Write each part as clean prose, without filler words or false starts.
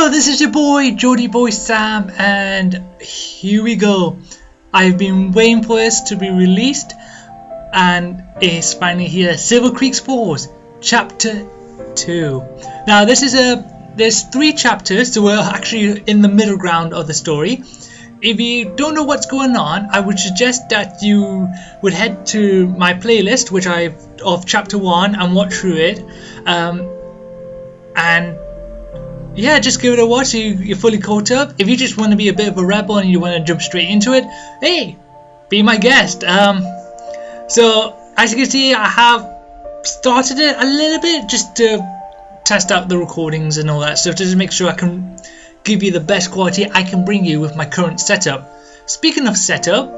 Hello, this is your boy, Geordie Boy Sam, and here we go. I've been waiting for this to be released, and it's finally here. Silver Creek Spores, Chapter 2. Now, there's 3 chapters, so we're actually in the middle ground of the story. If you don't know what's going on, I would suggest that you would head to my playlist, of Chapter 1, and watch through it. And yeah, just give it a watch so you're fully caught up. If you just want to be a bit of a rebel and you want to jump straight into it, hey, be my guest. So as you can see, I have started it a little bit just to test out the recordings and all that stuff, just to make sure I can give you the best quality I can bring you with my current setup. Speaking of setup,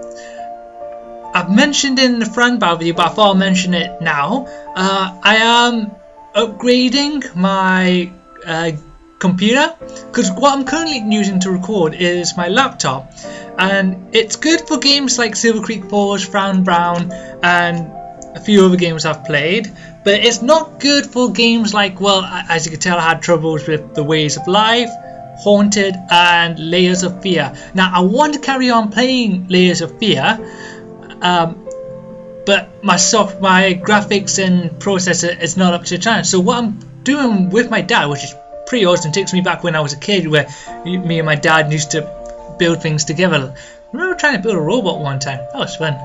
I've mentioned in the front bar video, but I thought I'll mention it now. I am upgrading my computer, because what I'm currently using to record is my laptop, and it's good for games like Silver Creek Falls, Frown Brown, and a few other games I've played, but it's not good for games like, well, as you can tell, I had troubles with The Ways of Life, Haunted, and Layers of Fear. Now I want to carry on playing Layers of Fear, but my graphics and processor is not up to challenge. So what I'm doing with my dad, which is pretty awesome, takes me back when I was a kid, where me and my dad used to build things together. I remember trying to build a robot one time. That was fun.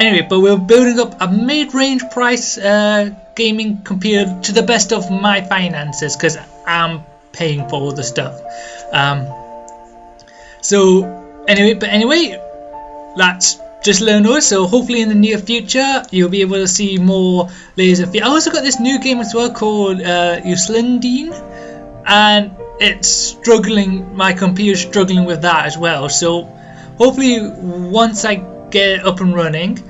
Anyway, but we're building up a mid-range price gaming computer to the best of my finances, because I'm paying for all the stuff. So anyway, that's just let know. So hopefully in the near future you'll be able to see more Layers of Fear. I also got this new game as well called Uslendine, and it's struggling. My computer's struggling with that as well. So hopefully once I get it up and running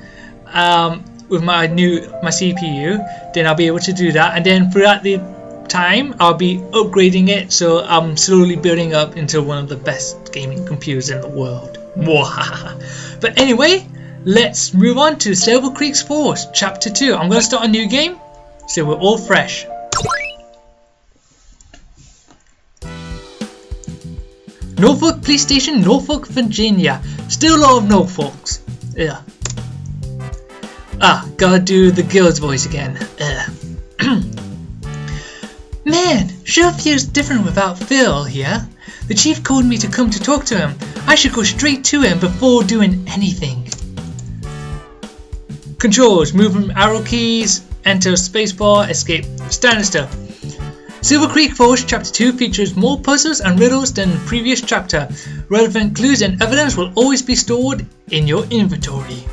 with my CPU, then I'll be able to do that, and then throughout the time I'll be upgrading it, so I'm slowly building up into one of the best gaming computers in the world. But anyway, let's move on to Silver Creek Spores Chapter 2. I'm going to start a new game so we're all fresh. Norfolk Police Station, Norfolk, Virginia. Still a lot of Norfolks. Ugh. Gotta do the girl's voice again. Man, sure feels different without Phil here. The chief called me to come to talk to him. I should go straight to him before doing anything. Controls, movement arrow keys, enter spacebar, escape, standard stuff. Silver Creek Falls Chapter 2 features more puzzles and riddles than the previous chapter. Relevant clues and evidence will always be stored in your inventory.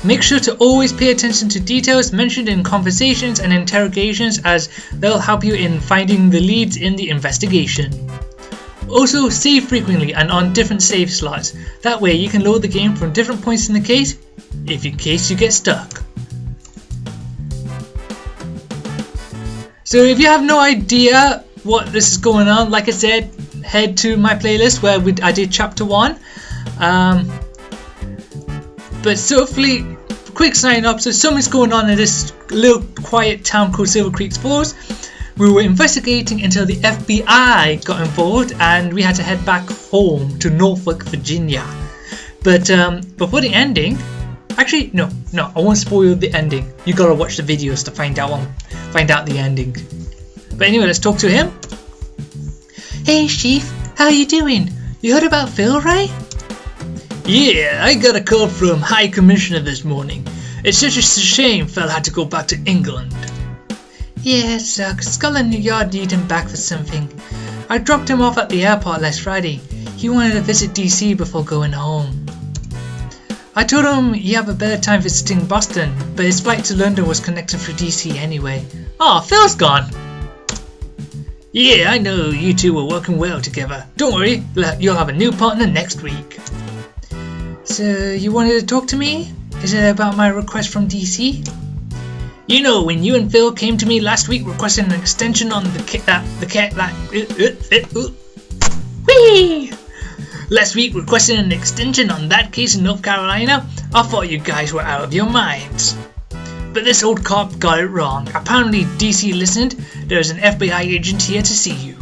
Make sure to always pay attention to details mentioned in conversations and interrogations, as they'll help you in finding the leads in the investigation. Also, save frequently and on different save slots. That way you can load the game from different points in the case, in case you get stuck. So if you have no idea what this is going on, like I said, head to my playlist where I did Chapter 1. But so hopefully, quick sign up. So something's going on in this little quiet town called Silver Creek Falls. We were investigating until the FBI got involved, and we had to head back home to Norfolk, Virginia. But before the ending, actually no, I won't spoil the ending. You gotta watch the videos to find out the ending. But anyway, let's talk to him. Hey Chief, how you doing? You heard about Phil, right? Yeah, I got a call from High Commissioner this morning. It's such a shame Phil had to go back to England. Yeah, it sucks. Scotland Yard need him back for something. I dropped him off at the airport last Friday. He wanted to visit DC before going home. I told him he'd have a better time visiting Boston, but his flight to London was connected through DC anyway. Oh, Phil's gone. Yeah, I know, you two were working well together. Don't worry, you'll have a new partner next week. So, you wanted to talk to me? Is it about my request from DC? You know, when you and Phil came to me last week requesting an extension on Last week requesting an extension on that case in North Carolina, I thought you guys were out of your minds. But this old cop got it wrong. Apparently DC listened. There's an FBI agent here to see you.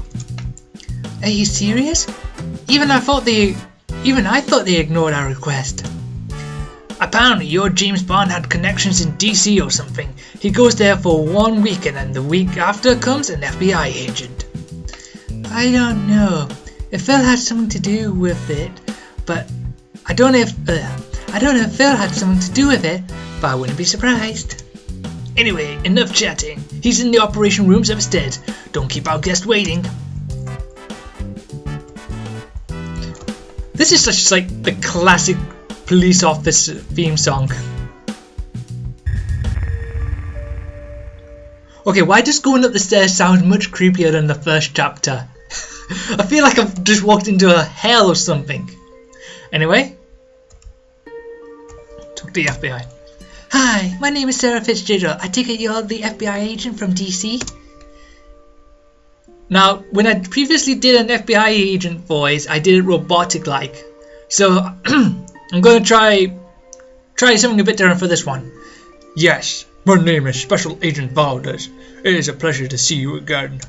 Are you serious? Even I thought they ignored our request. Apparently your James Bond had connections in DC or something. He goes there for 1 week and then the week after comes an FBI agent. I don't know. If Phil had something to do with it, but I don't know if Phil had something to do with it, but I wouldn't be surprised. Anyway, enough chatting. He's in the operation rooms upstairs. Don't keep our guest waiting. This is such like the classic police office theme song. Okay, why does going up the stairs sound much creepier than the first chapter? I feel like I've just walked into a hell or something. Anyway, talk to the FBI. Hi, my name is Sarah Fitzgerald. I take it you're the FBI agent from DC? Now, when I previously did an FBI agent voice, I did it robotic-like. So, I'm going to try something a bit different for this one. Yes, my name is Special Agent Valdez. It is a pleasure to see you again.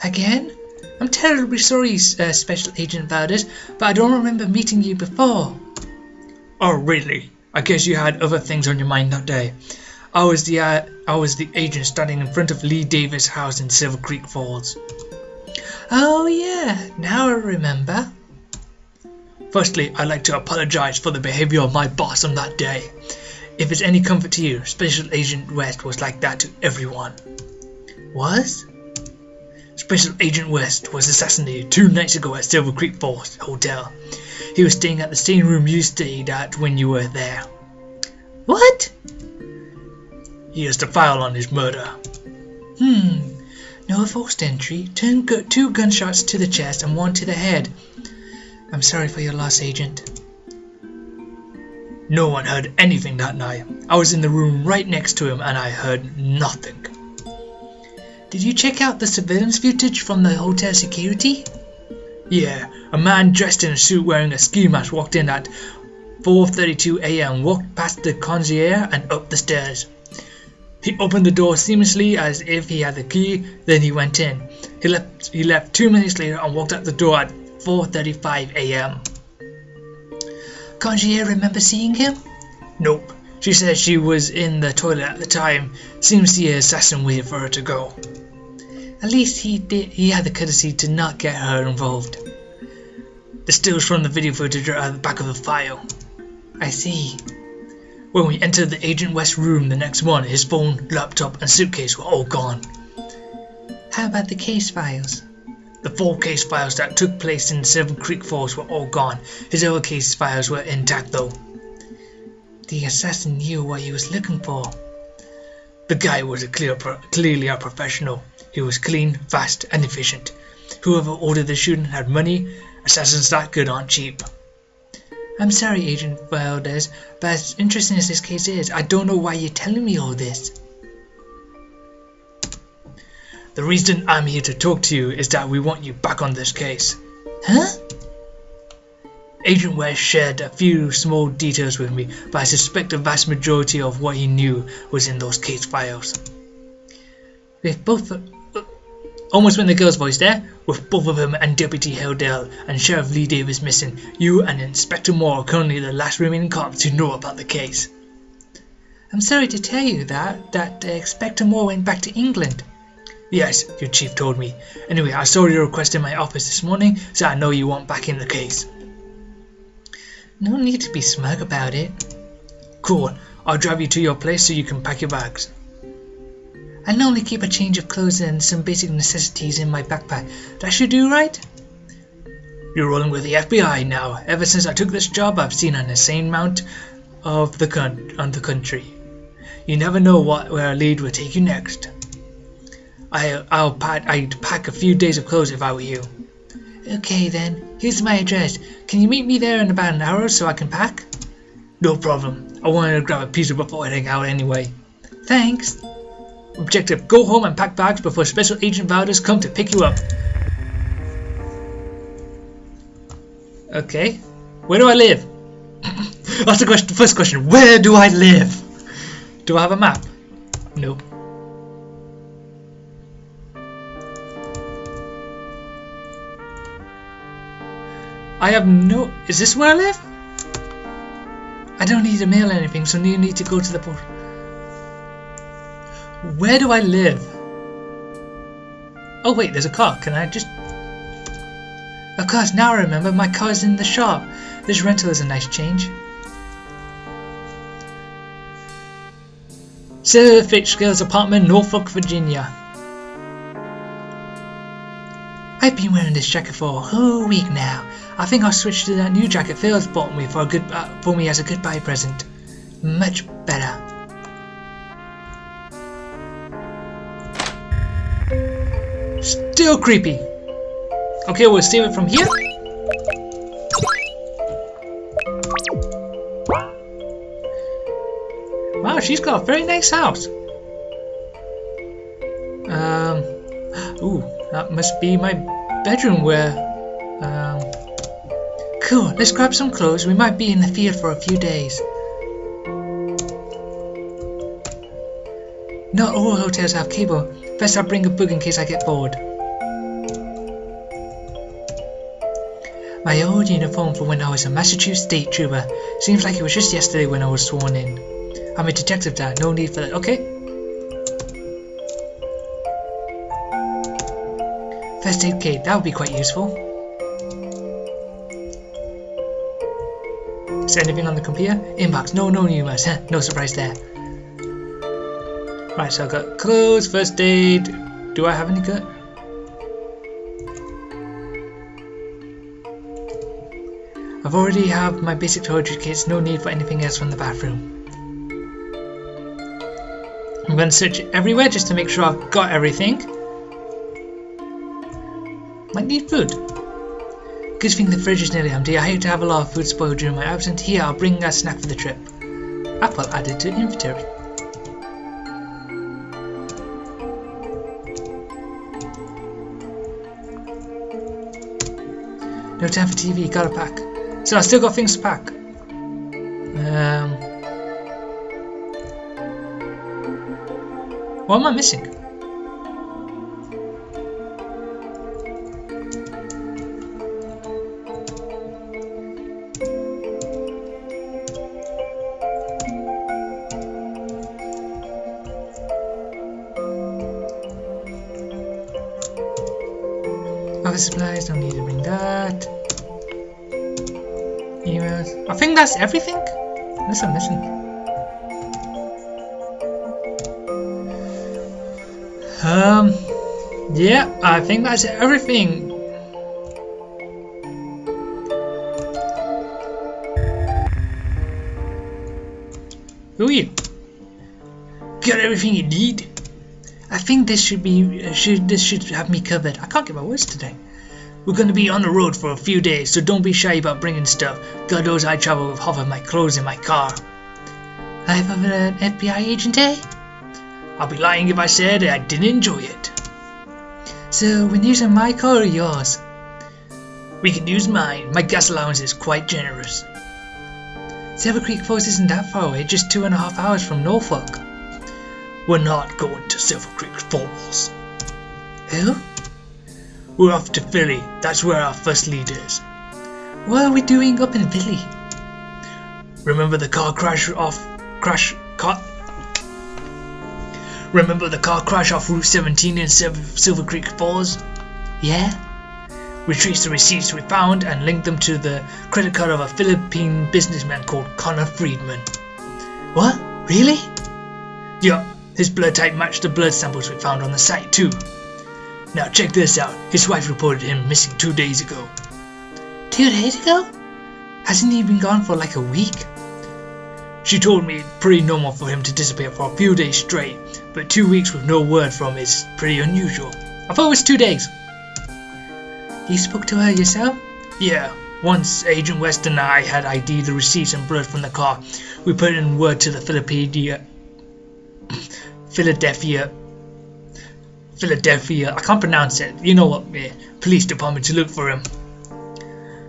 Again? I'm terribly sorry, Special Agent Valdez, but I don't remember meeting you before. Oh, really? I guess you had other things on your mind that day. I was the agent standing in front of Lee Davis' house in Silver Creek Falls. Oh yeah, now I remember. Firstly, I'd like to apologize for the behavior of my boss on that day. If it's any comfort to you, Special Agent West was like that to everyone. Was? Special Agent West was assassinated 2 nights ago at Silver Creek Falls Hotel. He was staying at the same room you stayed at when you were there. What? He has the file on his murder. No forced entry, 2 gunshots to the chest and 1 to the head. I'm sorry for your loss, Agent. No one heard anything that night. I was in the room right next to him and I heard nothing. Did you check out the surveillance footage from the hotel security? Yeah, a man dressed in a suit wearing a ski mask walked in at 4:32 a.m., walked past the concierge and up the stairs. He opened the door seamlessly as if he had the key, then he went in. He left 2 minutes later and walked out the door at 4:35 a.m. Concierge remember seeing him? Nope. She said she was in the toilet at the time. Seems the assassin waited for her to go. At least he had the courtesy to not get her involved. The stills from the video footage are at the back of the file. I see. When we entered the Agent West room the next morning, his phone, laptop and suitcase were all gone. How about the case files? The 4 case files that took place in Silver Creek Falls were all gone. His other case files were intact though. The assassin knew what he was looking for. The guy was clearly a professional. He was clean, fast and efficient. Whoever ordered the shooting had money. Assassins that good aren't cheap. I'm sorry, Agent Valdez, but as interesting as this case is, I don't know why you're telling me all this. The reason I'm here to talk to you is that we want you back on this case. Huh? Agent West shared a few small details with me, but I suspect the vast majority of what he knew was in those case files. With both almost went the girl's voice there. With both of them and Deputy Hildell and Sheriff Lee Davis missing, you and Inspector Moore are currently the last remaining cops who know about the case. I'm sorry to tell you that Inspector Moore went back to England. Yes, your chief told me. Anyway, I saw your request in my office this morning, so I know you want back in the case. No need to be smug about it. Cool, I'll drive you to your place so you can pack your bags. I'll only keep a change of clothes and some basic necessities in my backpack. That should do, right? You're rolling with the FBI now. Ever since I took this job, I've seen an insane amount of the country. You never know where a lead will take you next. I'd pack a few days of clothes if I were you. Okay then, here's my address. Can you meet me there in about an hour so I can pack? No problem. I wanted to grab a pizza before heading out anyway. Thanks. Objective, go home and pack bags before Special Agent Valdez come to pick you up. Okay, where do I live? That's the question. First question, where do I live? Do I have a map? No. I have no... Is this where I live? I don't need to mail anything, so you need to go to the port. Where do I live? Oh wait, there's a car. Can I just... Of course, now I remember. My car's in the shop. This rental is a nice change. Silver Fitzgerald's apartment, Norfolk, Virginia. I've been wearing this jacket for a whole week now. I think I'll switch to that new jacket Phil's bought me for me as a goodbye present. Much better. Still creepy. Okay, we'll save it from here. Wow, she's got a very nice house. Ooh, that must be my bedroom where... Cool, let's grab some clothes. We might be in the field for a few days. Not all hotels have cable. Best I'll bring a book in case I get bored. My old uniform for when I was a Massachusetts State Trooper. Seems like it was just yesterday when I was sworn in. I'm a detective dad, no need for that. Okay. First aid kit, that would be quite useful. Is there anything on the computer? Inbox, no news. No surprise there. Right, so I've got clothes, first aid. Do I have any good? I've already have my basic toiletry kits, no need for anything else from the bathroom. I'm going to search everywhere just to make sure I've got everything. Might need food. Good thing the fridge is nearly empty. I hate to have a lot of food spoiled during my absence. Here, I'll bring a snack for the trip. Apple added to inventory. No time for TV, gotta pack. So I still got things to pack. What am I missing? Office supplies, don't need to bring that. Emails. I think that's everything. Unless I'm missing. Yeah, I think that's everything. Who are you? Got everything you need? I think this should have me covered. I can't get my words today. We're going to be on the road for a few days, so don't be shy about bringing stuff. God knows I travel with half of my clothes in my car. Life of an FBI agent, eh? I'll be lying if I said I didn't enjoy it. So, we're using my car or yours? We can use mine. My gas allowance is quite generous. Silver Creek Falls isn't that far away, just 2.5 hours from Norfolk. We're not going to Silver Creek Falls. Who? We're off to Philly. That's where our first lead is. What are we doing up in Philly? Remember the car crash off Route 17 in Silver Creek Falls? Yeah? We traced the receipts we found and linked them to the credit card of a Philippine businessman called Connor Friedman. What? Really? Yeah, his blood type matched the blood samples we found on the site too. Now check this out. His wife reported him missing 2 days ago. 2 days ago? Hasn't he been gone for like a week? She told me it's pretty normal for him to disappear for a few days straight, but 2 weeks with no word from is pretty unusual. I thought it was 2 days. You spoke to her yourself? Yeah, once Agent West and I had ID'd the receipts and blood from the car, we put in word to the Philadelphia, I can't pronounce it, you know what, police department to look for him.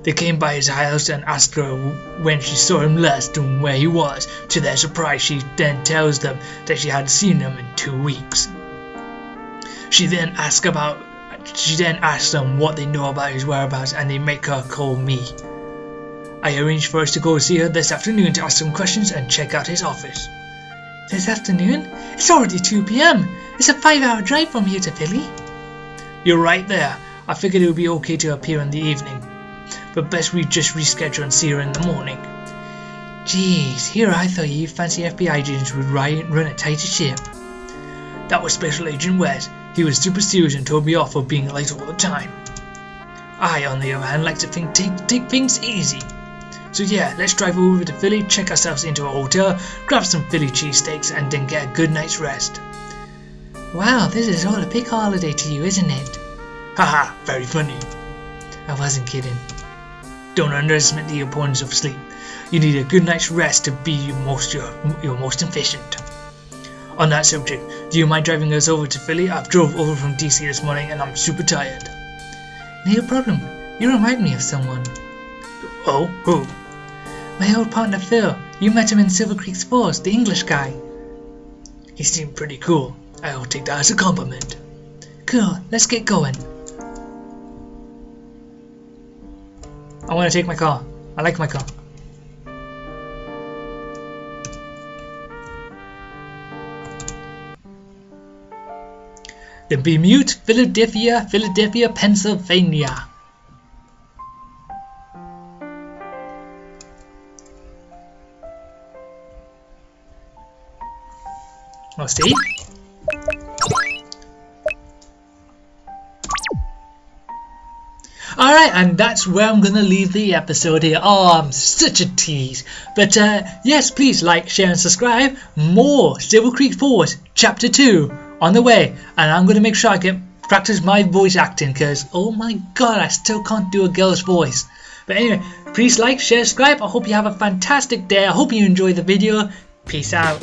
They came by his house and asked her when she saw him last and where he was. To their surprise, she then tells them that she hadn't seen him in 2 weeks. She then asks about She then asks them what they know about his whereabouts and they make her call me. I arranged for us to go see her this afternoon to ask some questions and check out his office. This afternoon? It's already 2 PM. It's a 5-hour drive from here to Philly. You're right there. I figured it would be okay to appear in the evening, but best we just reschedule and see her in the morning. Jeez, here I thought you fancy FBI agents would run a tighter ship. That was Special Agent Wes. He was super serious and told me off for being late all the time. I, on the other hand, like to take things easy. So yeah, let's drive over to Philly, check ourselves into a hotel, grab some Philly cheesesteaks, and then get a good night's rest. Wow, this is all a big holiday to you, isn't it? Haha, very funny. I wasn't kidding. Don't underestimate the importance of sleep. You need a good night's rest to be your most efficient. On that subject, do you mind driving us over to Philly? I've drove over from DC this morning and I'm super tired. No problem. You remind me of someone. Oh, who? My old partner Phil. You met him in Silver Creek Sports, the English guy. He seemed pretty cool. I'll take that as a compliment. Cool, let's get going. I want to take my car. I like my car. The Bermude, Philadelphia, Pennsylvania. Oh, see? Alright, and that's where I'm going to leave the episode here. Oh, I'm such a tease. But yes, please like, share and subscribe. More Silver Creek Force Chapter 2 on the way. And I'm going to make sure I practice my voice acting because, oh my god, I still can't do a girl's voice. But anyway, please like, share, subscribe. I hope you have a fantastic day. I hope you enjoy the video. Peace out.